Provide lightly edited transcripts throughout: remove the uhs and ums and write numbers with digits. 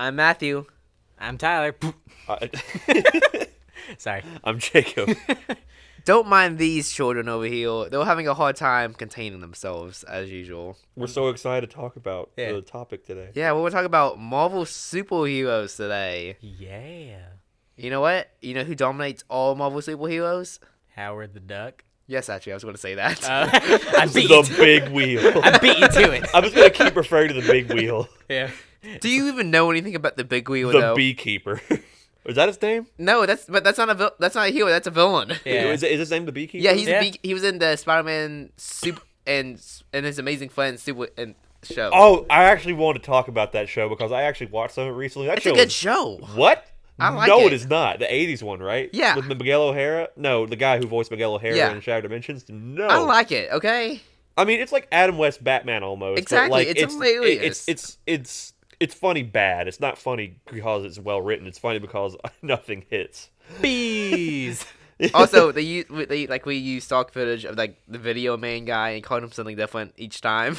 I'm Matthew. I'm Tyler. I- Sorry. I'm Jacob. Don't mind these children over here. They're having a hard time containing themselves, as usual. We're so excited to talk about Yeah. the topic today. Yeah, we're talking about Marvel superheroes today. Yeah. You know what? You know who dominates all Marvel superheroes? Howard the Duck. Yes, actually, I was going to say that. I beat you. The big wheel. I beat you to it. I'm just gonna keep referring to the big wheel. Yeah. Do you even know anything about the Big Wheel, The though? beekeeper. Is that his name? No, that's not that's not a hero. That's a villain. Yeah. Is his name the beekeeper? Yeah, he's Yeah. he was in the Spider-Man super and his Amazing Friends super and show. Oh, I actually want to talk about that show because I actually watched some of it recently. That it's a show good is- show. What? I like no, it. it is not. The 80s one, right? Yeah. With Miguel O'Hara? No, the guy who voiced Miguel O'Hara Yeah. in Shattered Dimensions? No. I like it. Okay. I mean, it's like Adam West Batman almost. Exactly, But like, it's hilarious. It's funny bad. It's not funny because it's well written. It's funny because nothing hits. Bees. Also, we use stock footage of like the Video Man guy and called him something different each time.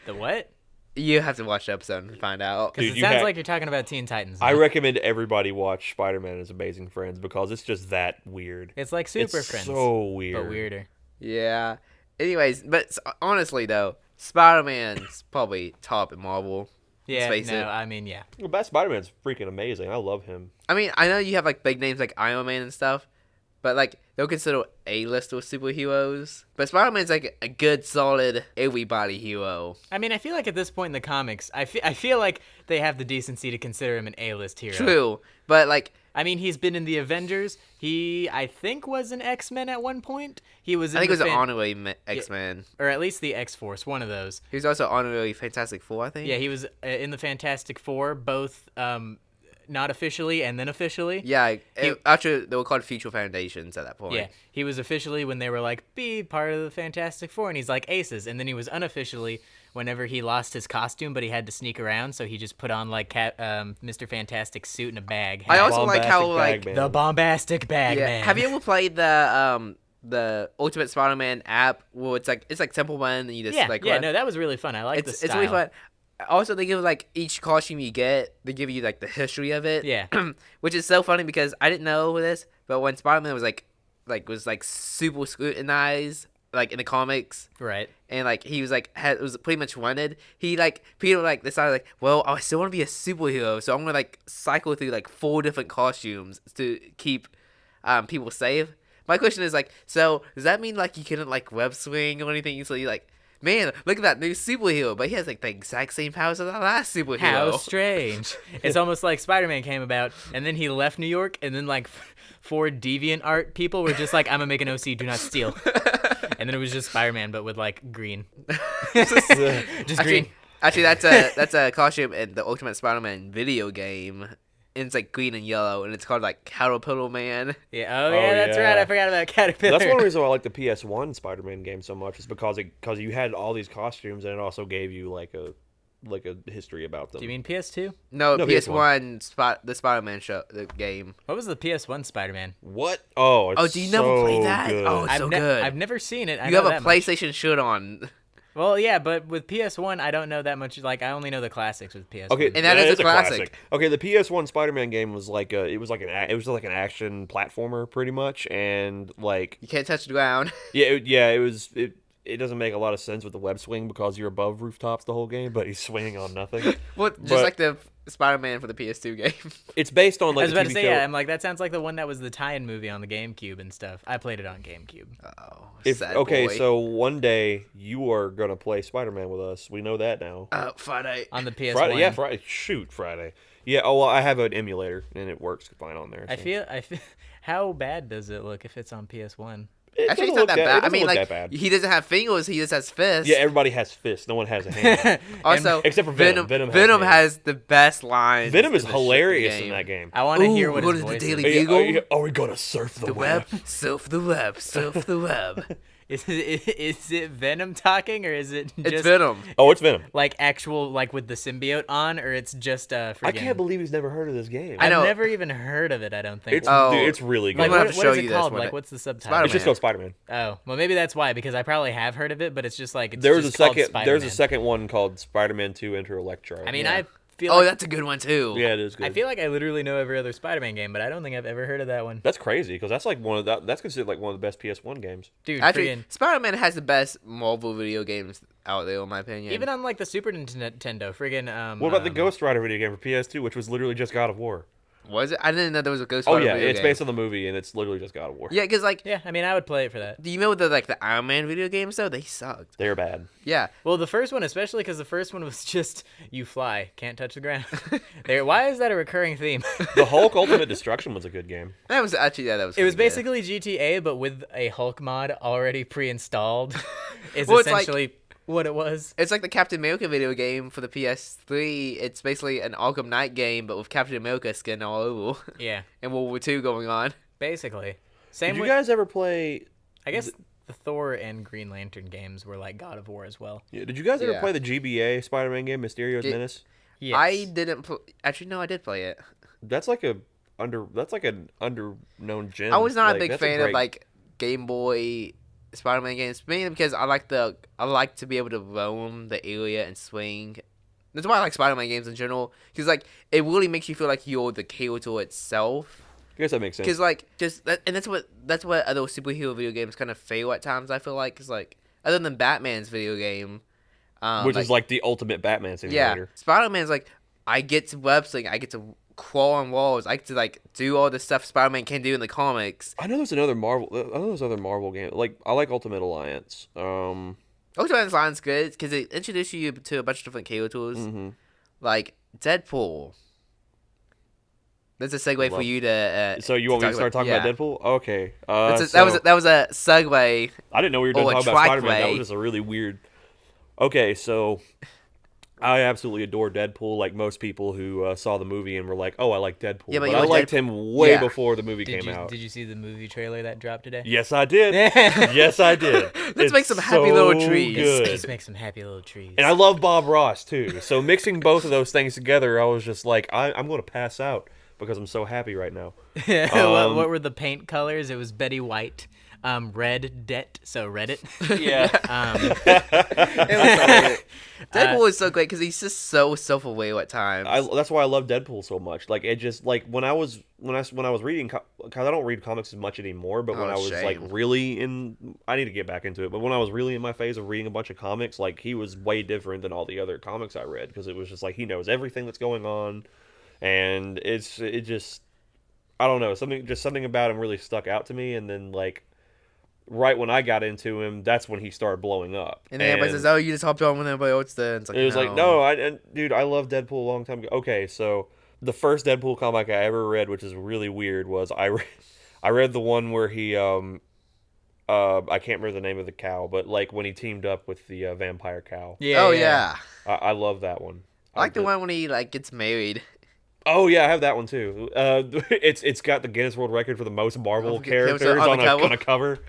The what? You have to watch the episode and find out. Because Dude, it you sounds ha- like you're talking about Teen Titans. I now. recommend everybody watch Spider-Man and His Amazing Friends because it's just that weird. It's like Super It's Friends. so weird. But weirder. Yeah. Anyways, but honestly though, Spider-Man's probably top in Marvel. Yeah. face No, it. I mean, yeah. Well, that Spider-Man's freaking amazing. I love him. I mean, I know you have like big names like Iron Man and stuff, but like they'll consider A-list or superheroes. But Spider-Man's like a good, solid everybody hero. I mean, I feel like at this point in the comics, I feel like they have the decency to consider him an A-list hero. True, but like I mean, he's been in the Avengers. He, I think, was an X-Men at one point. He was in I think it the was an honorary X-Men. or at least the X-Force, one of those. He was also honorary Fantastic Four, I think. Yeah, he was in the Fantastic Four, both not officially and then officially. Yeah, actually, they were called Future Foundations at that point. Yeah, he was officially when they were like, be part of the Fantastic Four, and he's like Aces. And then he was unofficially whenever he lost his costume, but he had to sneak around, so he just put on like Mr. Fantastic suit in a bag. I also like how Bombastic like Bag the Man. bombastic bag yeah. man. Have you ever played the Ultimate Spider-Man app? Where it's like Temple Run and you just Yeah, like yeah, run? no, that was really fun. I like the it's style. really fun. Also, they give like each costume you get, they give you like the history of it. Yeah. Which is so funny because I didn't know this, but when Spider-Man was super scrutinized like in the comics, Right. and like he was was pretty much wanted. He like Peter like decided like, well, I still want to be a superhero, so I'm gonna like cycle through like 4 different costumes to keep people safe. My question is like, so does that mean like you couldn't like web swing or anything? So you like, man, look at that new superhero, but he has like the exact same powers as the last superhero. How strange. It's almost like Spider-Man came about, and then he left New York, and then like 4 deviant art people were just like, I'm gonna make an OC, do not steal. And then it was just Spider-Man, but with like green. Just green. Actually, that's a costume in the Ultimate Spider-Man video game. And it's like green and yellow, and it's called like Caterpillar Man. Yeah. Oh yeah, that's yeah. right. I forgot about Caterpillar. That's one reason why I like the PS1 Spider-Man game so much is because you had all these costumes and it also gave you like a history about them. Do you mean PS2? No, No, PS1 the Spider-Man show, the game. What was the PS1 Spider-Man? What? Oh, it's Oh, do you never so play that? good. Oh, it's so good. I've never seen it. I You know have a that much. PlayStation shirt on. Well, yeah, but with PS1, I don't know that much. Like, I only know the classics with PS1. Okay, And that is a classic. Okay, the PS1 Spider-Man game was like an action platformer pretty much, and like You can't touch the ground. it doesn't make a lot of sense with the web swing because you're above rooftops the whole game, but he's swinging on nothing. Well, just But- like the Spider-Man for the PS2 game. It's based on I like was the about to TV say, show. yeah, I'm like, that sounds like the one that was the tie-in movie on the GameCube and stuff. I played it on GameCube. Oh, If, sad okay, boy. so one day you are gonna play Spider-Man with us. We know that now. Friday. On the PS1. Friday, yeah, Friday. Shoot, Friday. Yeah. Oh, well, I have an emulator and it works fine on there. I so. feel, how bad does it look if it's on PS1? It Actually, it's doesn't not that look bad. It I doesn't mean, look like that bad. he doesn't have fingers; he just has fists. Yeah, everybody has fists. No one has a hand. Also, except for Venom. Venom hands. has the best lines. Venom is in the hilarious game. in that game. I want to Ooh, hear what what his is the voice Daily is. Bugle? Are we gonna surf the The web, surf the web, surf the web. Is it Venom talking, or is it just It's Venom. Oh, it's Venom. like actual, like with the symbiote on, or it's just friggin'... I can't believe he's never heard of this game. I know. I've never even heard of it, I don't think. It's Oh. dude, it's really good. I'm like, gonna what, have to what show is you it this called? one Like, day. what's the subtitle? Spider-Man. It's just called Spider-Man. Oh, well, maybe that's why, because I probably have heard of it, but it's just like, it's There's just a called second. There's a Spider-Man. second one called Spider-Man 2: Enter Electro. I mean, Yeah. I feel Oh, like, that's a good one too. Yeah, it is good. I feel like I literally know every other Spider-Man game, but I don't think I've ever heard of that one. That's crazy because that's like that's considered like one of the best PS1 games. Dude, Actually, friggin', Spider-Man has the best Marvel video games out there, in my opinion. even on like the Super Nintendo, What about the Ghost Rider video game for PS2, which was literally just God of War? Was it? I didn't know there was a Ghost Oh Rider yeah, video it's game. based on the movie and it's literally just God of War. Yeah, because like, Yeah, I mean, I would play it for that. do you remember the Iron Man video games though? They sucked. They're bad. Yeah. Well, the first one, especially because the first one was just you fly, can't touch the ground. Why is that a recurring theme? The Hulk Ultimate Destruction was a good game. That was actually that was. It was pretty good. basically GTA, but with a Hulk mod already pre-installed. Is Well, it's like- essentially what it was. It's like the Captain America video game for the PS3. It's basically an Arkham Knight game, but with Captain America skin all over, Yeah, and World War II going on. basically. Same Did you with, guys ever play? I guess the Thor and Green Lantern games were like God of War as well. Yeah, did you guys ever Yeah. play the GBA Spider-Man game, Mysterio's Did- Menace? Yes. I didn't. Actually, no, I did play it. That's like an underknown gem. I was not a Like, big that's fan of great- like Game Boy Spider-Man games, mainly because I like to be able to roam the area and swing. That's why I like Spider-Man games in general, because like it really makes you feel like you're the character itself. I guess that makes sense. Because like and that's what other superhero video games kind of fail at times. I feel like, because like other than Batman's video game, Which is like the ultimate Batman yeah, simulator. Spider-Man's like I get to web sling, I get to crawl on walls, I get to like do all the stuff Spider-Man can do in the comics. I know there's another Marvel. I know there's other Marvel game. Like I like Ultimate Alliance. Ultimate Alliance good because it introduces you to a bunch of different characters, like Deadpool. That's a segue for Love- you to. So you want me to start talking about Deadpool? Okay. That was a segue. I didn't know we were done or a talking about Spider-Man. That trackway. was just a really weird. Okay, so I absolutely adore Deadpool. Like most people who saw the movie and were like, "Oh, I like Deadpool," Yeah, but but you I like liked Deadpool- him way Yeah. before the movie came Did you out. did you see the movie trailer that dropped today? Yes, I did. Yes, I did. Let's make some happy little trees. Good. Just make some happy little trees. And I love Bob Ross too. So mixing both of those things together, I was just like, I'm going to pass out because I'm so happy right now. what were the paint colors? It was Betty White, red det, so Reddit. Yeah. It was so weird. Deadpool is so great because he's just so self-aware at times. That's why I love Deadpool so much. Like it just like when I was reading, because I don't read comics as much anymore. But when I was like shame. really in, I need to get back into it. But when I was really in my phase of reading a bunch of comics, like he was way different than all the other comics I read because it was just like he knows everything that's going on, and it just I don't know something about him really stuck out to me. And then like right when I got into him, that's when he started blowing up. and then everybody says, "Oh, you just hopped on when everybody else did." It's like, It was like, no, dude, I love Deadpool a long time ago. Okay, so the first Deadpool comic I ever read, which is really weird, was I read the one where he I can't remember the name of the cow, but like when he teamed up with the vampire cow. Yeah. Oh yeah, I love that one. I like the one when he like gets married. Oh yeah, I have that one too. It's got the Guinness World Record for the most Marvel characters characters on the cover. on a cover.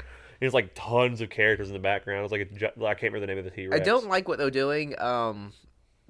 There's like tons of characters in the background. It's like I can't remember the name of the T-Rex. I don't like what they're doing.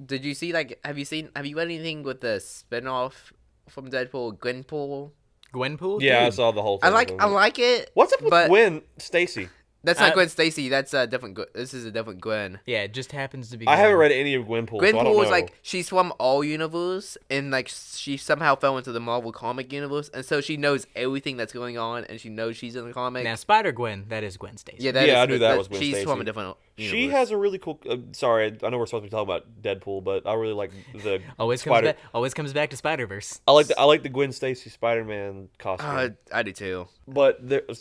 Did you see have you read anything with the spin-off from Deadpool, Gwenpool? Gwenpool. Yeah, I Dude. saw the whole thing. I like it. What's up with but Gwen Stacy? That's not I- Gwen Stacy. That's a different. This is a different Gwen. Yeah, it just happens to be. I haven't Gwen. read any of Gwenpool, so I don't Gwenpool know. is like she's from all universe, and like she somehow fell into the Marvel comic universe, and so she knows everything that's going on, and she knows she's in the comic. Now Spider Gwen, that is Gwen Stacy. Yeah, that Yeah, is I knew the- that the- was Gwen she's from Stacy. a different. She universe. has a really cool. Sorry, I know we're supposed to be talking about Deadpool, but I really like the always Spider. comes back to Spider Verse. I like the Gwen Stacy Spider-Man costume. I do too. But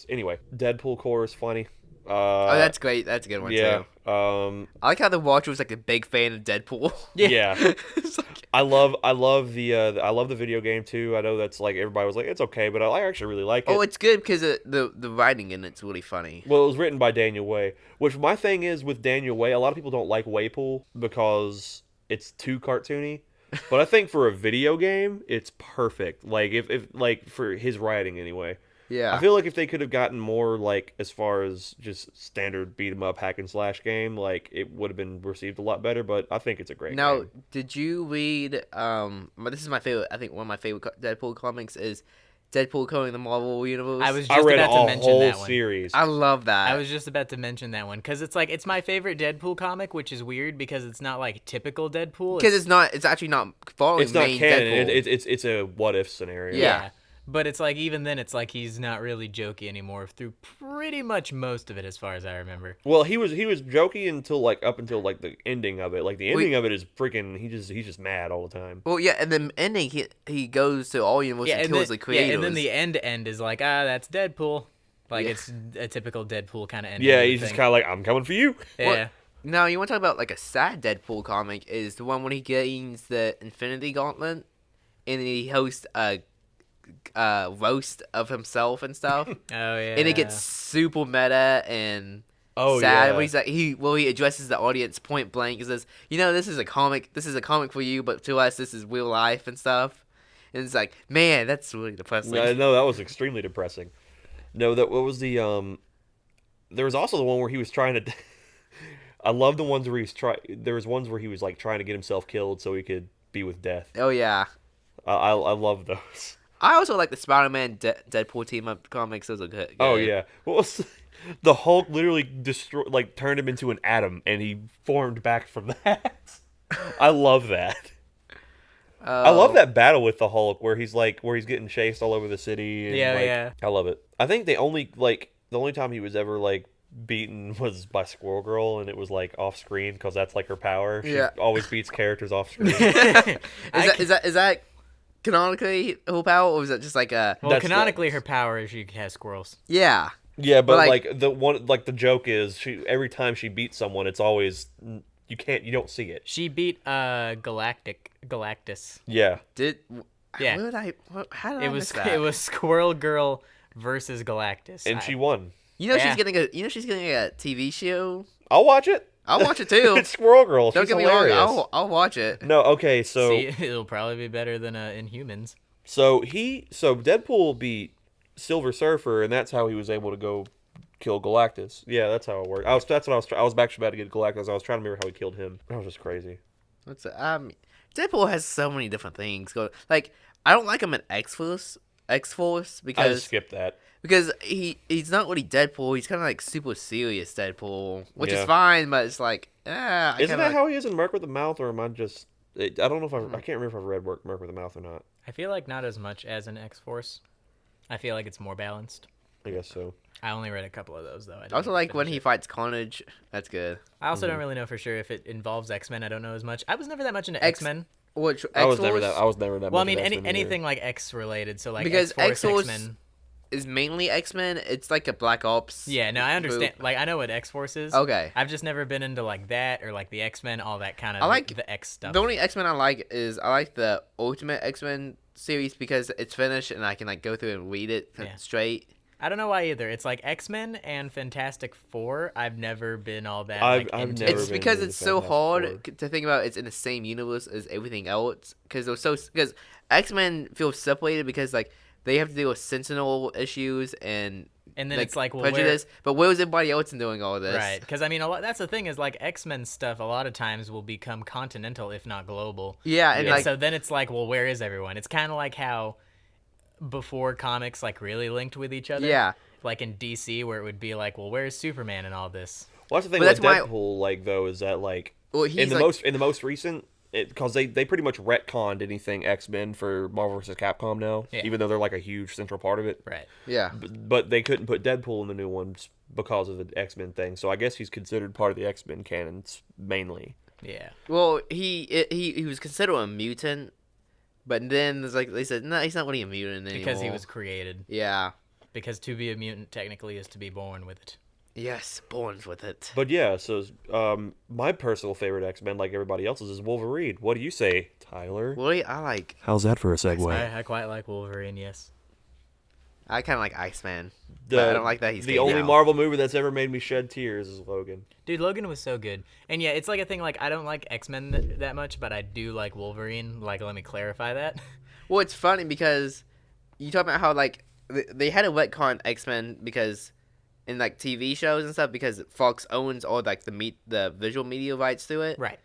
anyway, Deadpool core is funny. Oh, that's great. That's a good one yeah. too. I like how the Watcher was like a big fan of Deadpool. Yeah. It's like- I love the video game too. I know that's like everybody was like it's okay, but I actually really like it. oh, it's good because the writing in it's really funny. Well, it was written by Daniel Way, which my thing is with Daniel Way, a lot of people don't like Waypool because it's too cartoony. But I think for a video game, it's perfect. Like if like for his writing anyway. Yeah. I feel like if they could have gotten more like as far as just standard beat 'em up hack and slash game, like it would have been received a lot better. But I think it's a great Now, game. did you read? But this is my favorite. I think one of my favorite Deadpool comics is. Deadpool coding the Marvel universe. I was I just read a about to mention whole that one. series. I love that. I was just about to mention that one because it's like it's my favorite Deadpool comic, which is weird because it's not like typical Deadpool. because it's not. It's actually not following It's not main canon. Deadpool. It's a what if scenario. Yeah. But it's like even then it's like he's not really jokey anymore through pretty much most of it as far as I remember. Well, he was jokey until like up until like the ending of it. Like the ending of it is freaking. He's just mad all the time. Well, yeah, and then ending he goes to all universes and kills the creators. and then the end is like that's Deadpool. Like Yeah. it's a typical Deadpool kind of ending. Yeah, of the he's just thing. kind of like, I'm coming for you. Yeah. Now, you want to talk about like a sad Deadpool comic is the one when he gains the Infinity Gauntlet and he hosts a roast of himself and stuff. Oh yeah. And it gets super meta and Oh sad. yeah. When he's like he addresses the audience point blank. He says, this is a comic. This is a comic for you, but to us, this is real life and stuff. And it's like, man, that's really depressing. No, that was extremely depressing. No, what was the There was also the one where he was trying to. I love the ones where There was ones where he was like trying to get himself killed so he could be with death. Oh yeah. I love those. I also like the Spider-Man Deadpool team up comics. Those are good. Oh yeah. What was the Hulk literally turned him into an atom and he formed back from that. I love that. I love that battle with the Hulk where he's getting chased all over the city. And, Yeah. I love it. I think the only time he was ever beaten was by Squirrel Girl, and it was off screen because that's her power. She always beats characters off screen. Is that canonically her power, or is that just like a? Well, canonically, her power is she has squirrels. Yeah. Yeah, but But, the joke is every time she beats someone, it's always you don't see it. She beat Galactus. Yeah. Yeah. How did I It miss was that? it was Squirrel Girl versus Galactus. And she won. she's Yeah. getting a TV show. I'll watch it. I'll watch it too. It's Squirrel Girl. Don't She's get me wrong. hilarious. I'll watch it. No, okay, so See, it'll probably be better than Inhumans. so Deadpool beat Silver Surfer, and that's how he was able to go kill Galactus. Yeah, that's how it worked. I was actually about to get Galactus. I was trying to remember how he killed him. That was just crazy. Deadpool has so many different things going. Like, I don't like him in X-Force I just because skipped that. he's not really Deadpool. He's kind of like super serious Deadpool, which is Yeah. fine, but it's like, Isn't that how he is in Merc with the Mouth, or am I just? I don't know if I can't remember if I've read Merc with the Mouth or not. I feel like not as much as in X-Force. I feel like it's more balanced. I guess so. I only read a couple of those though. I I also didn't like when finish he it. fights Carnage. That's good. I also don't really know for sure if it involves X-Men. I don't know as much. I was never that much into X- X-Men. Which I was never X-Force that. Well, I much mean, of X-Men either. anything like X related. So like Because X-Force, X-Force- X-Men. is mainly X-Men. It's like a Black Ops. Yeah, no, I understand. group. Like I know what X-Force is. Okay. I've just never been into like that or like the X-Men, all that kind of I like the X stuff. The only X-Men I like the Ultimate X-Men series because it's finished and I can go through and read it Yeah. straight. I don't know why either. It's like X-Men and Fantastic Four. I've never been all that. I've into. never It's been because into it's so Fantastic hard Four. to think about. It's in the same universe as everything else because X-Men feel separated because they have to deal with Sentinel issues and And then it's like, well, prejudice. But where was everybody else in doing all this? Right, because I mean, that's the thing is like X-Men stuff. A lot of times will become continental, if not global. Yeah, and And so then it's like, well, where is everyone? It's kind of like how before comics really linked with each other. Yeah. Like in DC, where it would be like, well, where's Superman and all this? Well, that's the thing But with that's why- Deadpool, though, is that Well, he's in the like- most recent, because they pretty much retconned anything X-Men for Marvel vs. Capcom now, Yeah. even though they're a huge central part of it. Right. Yeah. But they couldn't put Deadpool in the new ones because of the X-Men thing. So I guess he's considered part of the X-Men canons mainly. Yeah. Well, he was considered a mutant, but then there's they said no, he's not really a mutant anymore Because he was created. Yeah. Because to be a mutant technically is to be born with it. Yes, born with it. But yeah, so my personal favorite X-Men, like everybody else's, is Wolverine. What do you say, Tyler? Really, I like. How's that for a segue? I quite like Wolverine. Yes. I kind of like Iceman. But I don't like that he's the gay only now. Marvel movie that's ever made me shed tears is Logan. Dude, Logan was so good. And yeah, it's like a thing I don't like X-Men that much, but I do like Wolverine. Let me clarify that. Well, it's funny because you talk about how they had a retcon X-Men because in TV shows and stuff because Fox owns all the visual media rights to it. Right.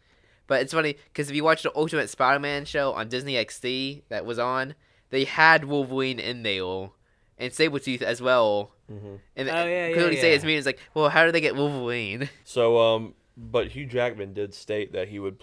But it's funny because if you watch the Ultimate Spider-Man show on Disney XD that was on, they had Wolverine in there, and Sabretooth as well. Mm-hmm. And Oh, yeah, clearly yeah, say yeah. it's me. It's like, well, how did they get Wolverine? So, but Hugh Jackman did state that he would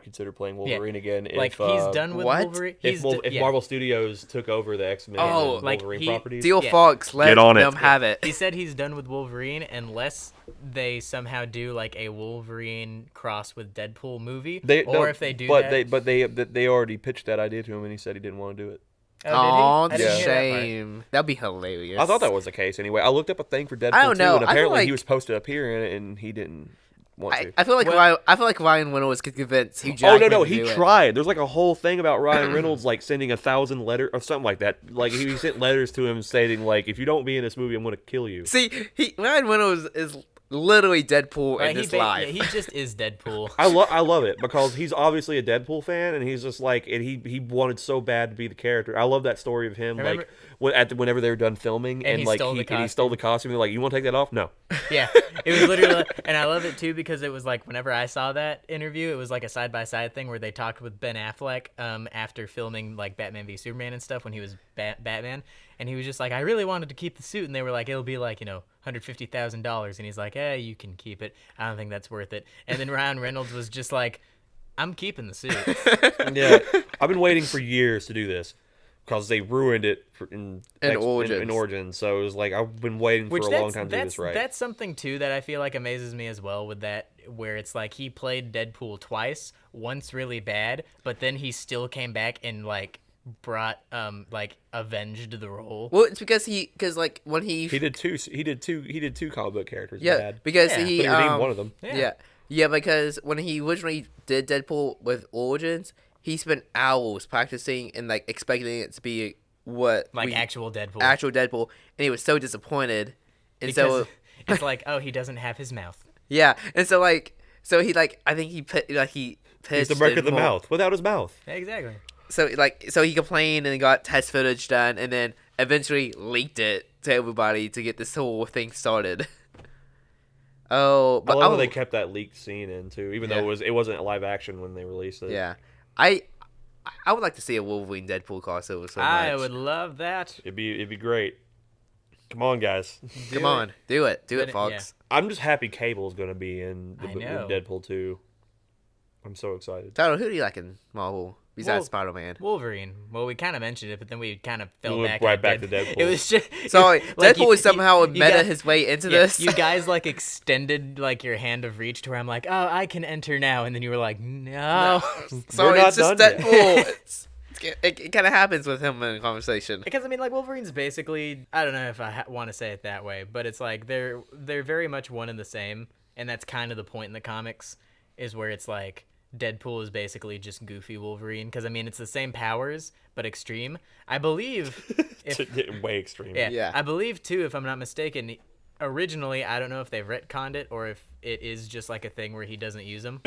consider playing Wolverine again Like if he's done with what? Wolverine. if Marvel Studios took over the X-Men Oh, and like, Wolverine he- properties. Steel Yeah. Fox, let Get on it. them have it. He said he's done with Wolverine unless they somehow do like a Wolverine cross with Deadpool movie, if they do but that. they already pitched that idea to him, and he said he didn't want to do it. Oh, Oh, did he? I that's didn't a hear that part. shame. That'd be hilarious. I thought that was the case anyway. I looked up a thing for Deadpool I don't 2, know. and I feel apparently he like- was supposed to appear in it, and he didn't want to. I feel like Well- I feel like Ryan Reynolds could convince Hugh Oh Jackman. no, to he do it. tried. There's like a whole thing about Ryan Reynolds like sending 1,000 letters or something like that. Like he sent letters to him stating like, if you don't be in this movie, I'm gonna kill you. See, Ryan Reynolds is literally Deadpool Right, in he this ba- life. yeah, he just is Deadpool. I love it because he's obviously a Deadpool fan, and he's just like, and he wanted so bad to be the character. I love that story of him, Remember- like whenever they were done filming, And and he like stole the and he stole the costume. They're like, you want to take that off? No. Yeah, it was literally, and I love it too because it was like whenever I saw that interview, it was like a side by side thing where they talked with Ben Affleck after filming like Batman v Superman and stuff when he was Batman, and he was just like, I really wanted to keep the suit, and they were like, it'll be like $150,000, and he's like, you can keep it. I don't think that's worth it. And then Ryan Reynolds was just like, I'm keeping the suit. Yeah, I've been waiting for years to do this because they ruined it in Origins. So it was like I've been waiting for a long time to do this right. That's something too that I feel like amazes me as well with that, where it's like he played Deadpool twice, once really bad, but then he still came back and like brought like avenged the role. Well, it's because like when He did two comic book characters. yeah, bad. because Yeah. But he he redeemed one of them. yeah, because when he originally did Deadpool with Origins, he spent hours practicing and like expecting it to be Actual Deadpool. actual Deadpool, and he was so disappointed. And because so it's like, oh, he doesn't have his mouth. yeah, and so he I think he put he He's the pitched wreck it of the more- mouth without his mouth. Exactly. So he complained and got test footage done, and then eventually leaked it to everybody to get this whole thing started. Oh, I but love how they kept that leaked scene in too, even Yeah. though it wasn't live action when they released it. yeah, I would like to see a Wolverine Deadpool crossover so much. I would love that. It'd be great. Come on, guys. Come on, do it, But Fox. yeah. I'm just happy Cable's gonna be in I know. Deadpool 2. I'm so excited. Tyler, who do you like in Marvel besides Well, Spider-Man? Wolverine. Well, we kind of mentioned it, but then we kind of fell We went back. right into back to Deadpool. It was just Sorry, like, Deadpool is somehow meta got- his way into yeah, this. You guys like extended like your hand of reach to where I'm like, oh, I can enter now, and then you were like, no. Sorry, We're it's not just done Deadpool. It kind of happens with him in a conversation. Because I mean, like Wolverine's basically, I don't know if I want to say it that way, but it's like they're very much one and the same, and that's kind of the point in the comics, is where it's like Deadpool is basically just goofy Wolverine. Because I mean, it's the same powers but extreme. I believe. Way extreme. Yeah. I believe too, if I'm not mistaken. Originally, I don't know if they've retconned it or if it is just like a thing where he doesn't use them.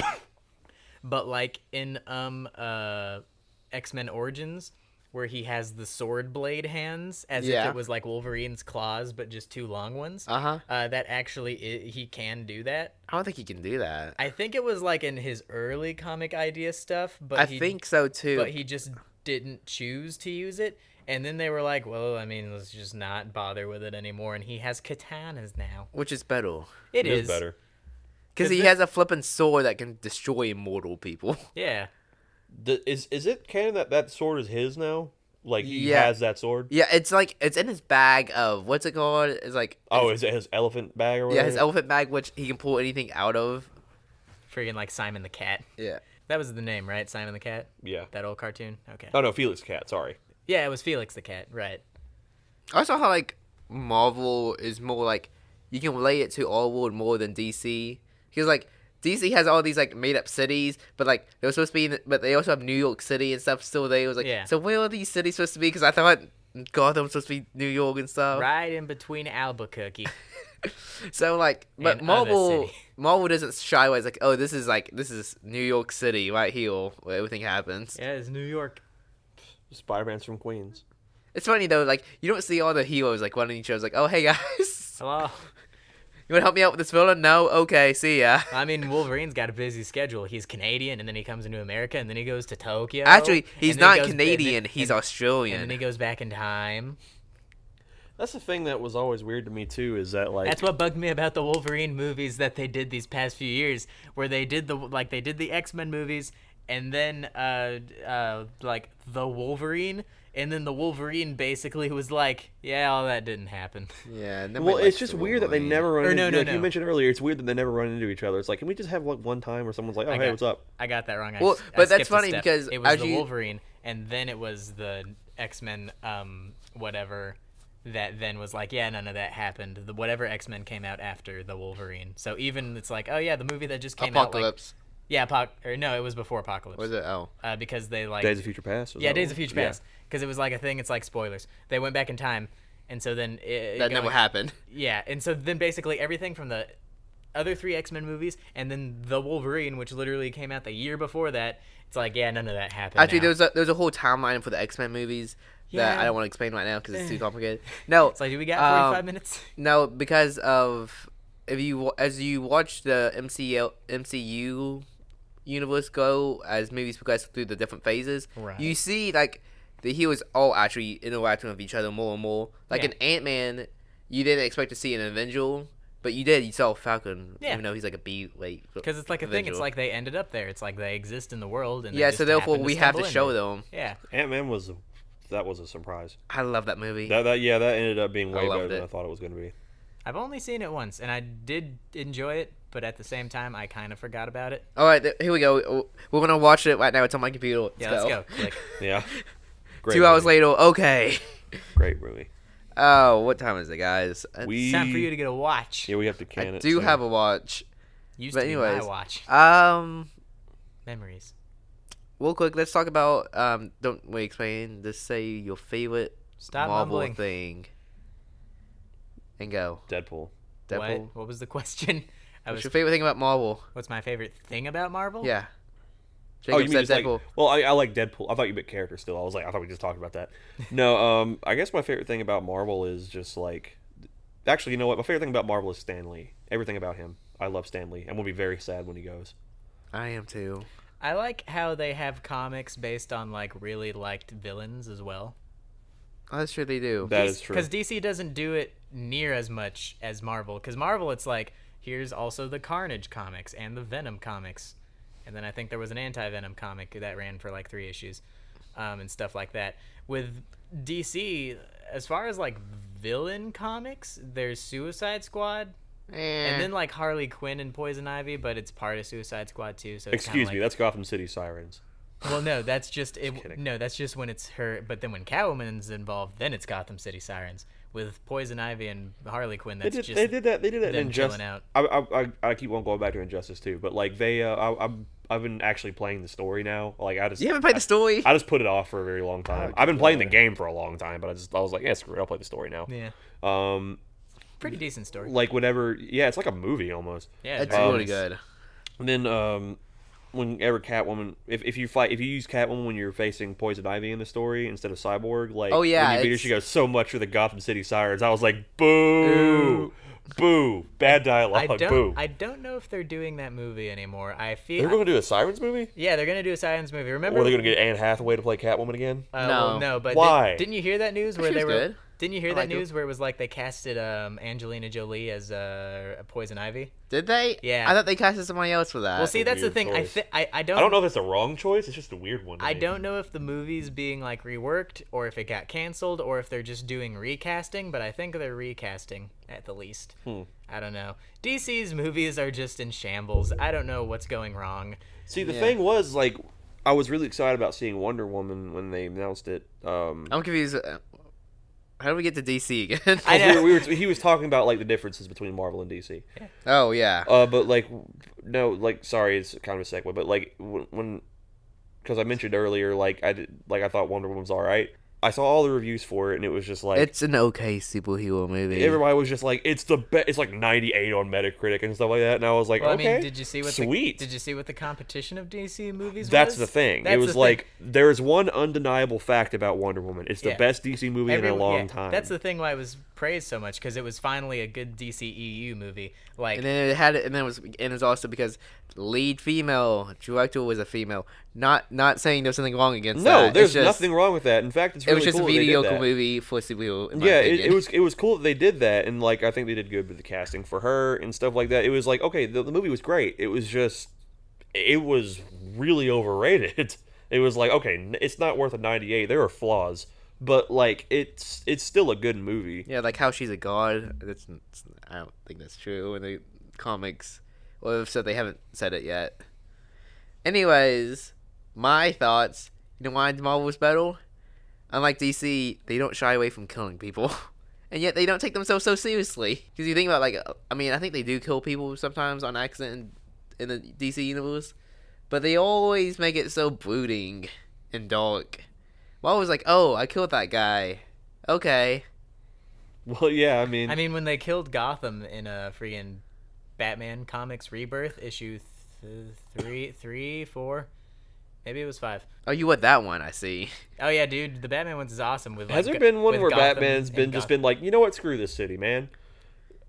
But like in X-Men Origins, where he has the sword blade hands as if Yeah. it was like Wolverine's claws, but just two long ones. Uh-huh. That actually he can do that. I don't think he can do that. I think it was like in his early comic idea stuff, but I he, think so too. but he just didn't choose to use it. And then they were like, well, I mean, let's just not bother with it anymore. And he has katanas now. Which is better. It It is is better. Because he has a flippin' sword that can destroy immortal people. Yeah. Is it canon that sword is his now? Like he Yeah. has that sword? Yeah, it's like, it's in his bag of, what's it called? It's like, Oh, is it his elephant bag or yeah, whatever? his elephant bag, which he can pull anything out of. Friggin' like Simon the Cat. Yeah. That was the name, right? Simon the Cat? Yeah. That old cartoon? Okay. Oh no, Felix Cat. Sorry. Yeah, it was Felix the Cat, right. I saw how, like, Marvel is more like, you can relate it to our world more than DC. Because, like, DC has all these, like, made-up cities, but, like, they're supposed to be in, but they also have New York City and stuff still there. It was like, Yeah. so where are these cities supposed to be? Because I thought Gotham was supposed to be New York and stuff. Right in between Albuquerque. So, like, but And other city. Marvel doesn't shy away. It's like, oh, this is New York City right here where everything happens. Yeah, it's New York. Spider-Man's from Queens. It's funny, though, like, you don't see all the heroes, like, running each other. Like, oh, hey, guys. Hello. You want to help me out with this villain? No? Okay, see ya. I mean, Wolverine's got a busy schedule. He's Canadian, and then he comes into America, and then he goes to Tokyo. Actually, he's and then he not goes- Canadian. and- He's and- Australian. And then he goes back in time. That's the thing that was always weird to me too. Is that like That's what bugged me about the Wolverine movies that they did these past few years, where they did the X-Men movies, and then like the Wolverine, and then the Wolverine basically was like, yeah, all that didn't happen. Yeah. Well, it's just weird that they never run Or into. no, like no. you mentioned earlier, it's weird that they never run into each other. It's like, can we just have like one time where someone's like, "Oh, hey, what's up?" I got that wrong. Well, I but that's skipped a funny step. because it was as the you- Wolverine, and then it was the X-Men, whatever. That then was like, yeah, none of that happened. The whatever X-Men came out after the Wolverine. So even it's like, oh yeah, the movie that just came out. Like, Apocalypse. yeah, or no, it was before Apocalypse. Was it? Oh. Because they like Days of Future Past. yeah, Days of Future Past. Because it was like a thing. It's like spoilers. They went back in time, and so then That never happened. Yeah, and so then basically everything from the other 3 X-Men movies, and then the Wolverine, which literally came out the year before that. It's like, yeah, none of that happened. Actually, now. there's a whole timeline for the X-Men movies that Yeah. I don't want to explain right now because it's too complicated. No. It's like, do we got 45 um, minutes? No, because of as you watch the MCU universe go as movies progress through the different phases, Right. you see like the heroes all actually interacting with each other more and more. Like Yeah. in Ant-Man, you didn't expect to see an Avenger, but you did. You saw Falcon, Yeah. even though he's like a B. Like Because it's like a thing. It's Avenger. like they ended up there. It's like they exist in the world, and they yeah. just So therefore, happened we have to stumble show in it. them. Yeah, Ant-Man was a surprise. I love that movie. That ended up being way loved better than it. I thought it was going to be. I've only seen it once, and I did enjoy it, but at the same time, I kind of forgot about it. All right, here we go. We're gonna watch it right now. It's on my computer. Let's go. Click. Yeah. Great 2 hours movie. later. Okay. Great movie. Oh, what time is it, guys? We It's time for you to get a watch. yeah we have to I can it. do soon. have a watch. Used but to be my anyways, watch. Memories. Real quick, let's talk about don't wait, explain. Just say your favorite Stop Marvel mumbling. thing. And go. Deadpool. Deadpool. What was the question? What's your favorite thing about Marvel? What's my favorite thing about Marvel? Yeah. Oh, Jacob you mean said just Deadpool. like? Well, I like Deadpool. I thought you meant character still. I thought we just talked about that. No, I guess my favorite thing about Marvel is just like, actually, you know what? My favorite thing about Marvel is Stan Lee. Everything about him. I love Stan Lee. I'm gonna be very sad when he goes. I am too. I like how they have comics based on like really liked villains as well. Oh, that's true. They do. That is true. Because DC doesn't do it near as much as Marvel. Because Marvel, it's like, here's also the Carnage comics and the Venom comics. And then I think there was an anti-Venom comic that ran for like 3 issues and stuff like that. With DC, as far as like villain comics, there's Suicide Squad. And then like Harley Quinn and Poison Ivy, but it's part of Suicide Squad too. So it's Excuse kinda me, like, that's Gotham City Sirens. well, no, that's just kidding. it. No, that's just when it's her. But then when Catwoman's involved, then it's Gotham City Sirens with Poison Ivy and Harley Quinn. That's just They did that in them Injustice. chilling out. I keep on going back to Injustice too, but like I've been actually playing the story now. Like You haven't played the story? I just put it off for a very long time. I've been playing the game for a long time, but I was like, yeah, screw it, I'll play the story now. Yeah, pretty decent story. Like whatever, yeah, it's like a movie almost. Yeah, It's very really nice. good. And then whenever Catwoman, if you use Catwoman when you're facing Poison Ivy in the story instead of Cyborg, like Oh, yeah, when you beat her, it's- she goes so much for the Gotham City Sirens. I was like, boo, boo, bad dialogue, boo. I don't know if they're doing that movie anymore. I feel. They're going to do a Sirens movie, yeah, they're gonna do a Sirens movie. Remember? or are they going to get Anne Hathaway to play Catwoman again? Well, No. no, but Why? Didn't you hear that news where She they was were? good. Didn't you hear I that liked her. news where it was like they casted Angelina Jolie as Poison Ivy? Did they? Yeah. I thought they casted somebody else for that. Well, see, that's the weird thing. choice. I I don't know if it's the wrong choice. It's just a weird one. to I me. don't know if the movie's being like reworked or if it got canceled or if they're just doing recasting, but I think they're recasting at the least. I don't know. DC's movies are just in shambles. I don't know what's going wrong. See, the Yeah. thing was, like, I was really excited about seeing Wonder Woman when they announced it. I'm confused. How do we get to DC again? I know. He was talking about like the differences between Marvel and DC. Oh yeah. But like, no, like, sorry, it's kind of a segue, but like when, because I mentioned earlier, like I thought Wonder Woman was all right. I saw all the reviews for it, and it was just like It's an okay superhero movie. everybody was just like, it's the best. It's like 98 on Metacritic and stuff like that, and I was like, Well, okay, I mean, did you see what sweet. did you see what the competition of DC movies That's was? the thing. That's It was the like thing. there's one undeniable fact about Wonder Woman. It's the Yeah. best DC movie in a long time. That's the thing why it was praised so much, because it was finally a good DCEU movie. Like, And then it was also because lead female director was a female. Not saying there's something wrong against that. No, It's there's just- nothing wrong with that. In fact, it's It really was just cool a that they did mediocre that. movie for superhero. In my Yeah, opinion. it was cool that they did that, and like I think they did good with the casting for her and stuff like that. It was like, okay, the movie was great. It was really overrated. It was like, okay, it's not worth a 98. There are flaws, but like it's still a good movie. Yeah, like how she's a god. I don't think that's true in the comics. Well, if so, they haven't said it yet. Anyways, my thoughts. You know why Marvel was better? Unlike DC, they don't shy away from killing people. And yet they don't take themselves so seriously. Because you think about, like, I mean, I think they do kill people sometimes on accident in the DC universe. But they always make it so brooding and dark. Marvel was like, oh, I killed that guy. Okay. Well, yeah, I mean, when they killed Gotham in a freaking Batman Comics Rebirth issue 3, 4, maybe it was 5. Oh, you want that one, I see. Oh yeah, dude, the Batman one's awesome. With has like, there been one with where Gotham Batman's and been Gotham. like, you know what, screw this city, man.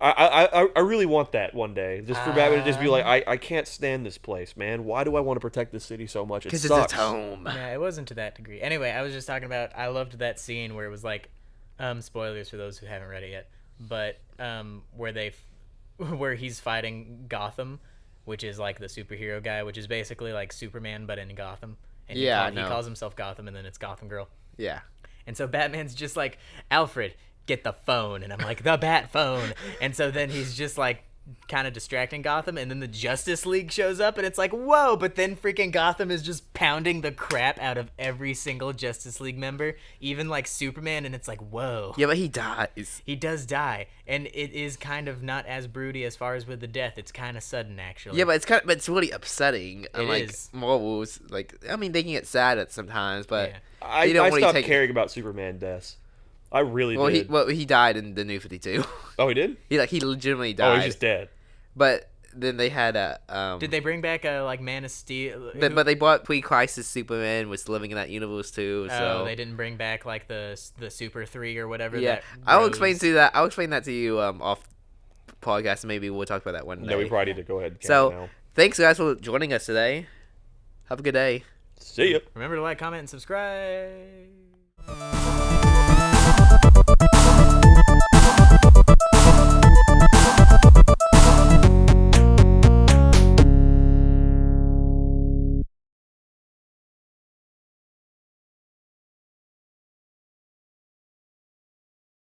I really want that one day, just for Batman to just be like, I can't stand this place, man. Why do I want to protect this city so much? It Because sucks. it's its home. Yeah, it wasn't to that degree. Anyway, I was just talking about. I loved that scene where it was like, spoilers for those who haven't read it yet, but where he's fighting Gotham, which is like the superhero guy, which is basically like Superman but in Gotham. And Yeah, I he know. calls himself Gotham, and then it's Gotham Girl. Yeah. And so Batman's just like, Alfred, get the phone. And I'm like, the Bat phone. And so then he's just like kind of distracting Gotham. And then the Justice League shows up and it's like, whoa. But then freaking Gotham is just pounding the crap out of every single Justice League member, even like Superman. And it's like, whoa. Yeah, but he dies. He does die. And it is kind of not as broody as far as with the death. It's kind of sudden, actually. Yeah, but it's really upsetting. Unlike is. Marvel's, like, I mean, they can get sad at sometimes, but Yeah. I they don't really stopped take. caring about Superman deaths. I really did. He died in the New 52. Oh, he did? he legitimately Oh, died. he's just dead. But then they had a Did they bring back a like Man of Steel? But they brought pre-crisis Superman was living in that universe too. So Oh, they didn't bring back like the Super 3 or whatever. yeah, that I'll explain Rose- to you that. I'll explain that to you off podcast. And maybe we'll talk about that one day. No, we probably need to go ahead and So now. thanks guys for joining us today. Have a good day. See ya. Remember to like, comment, and subscribe.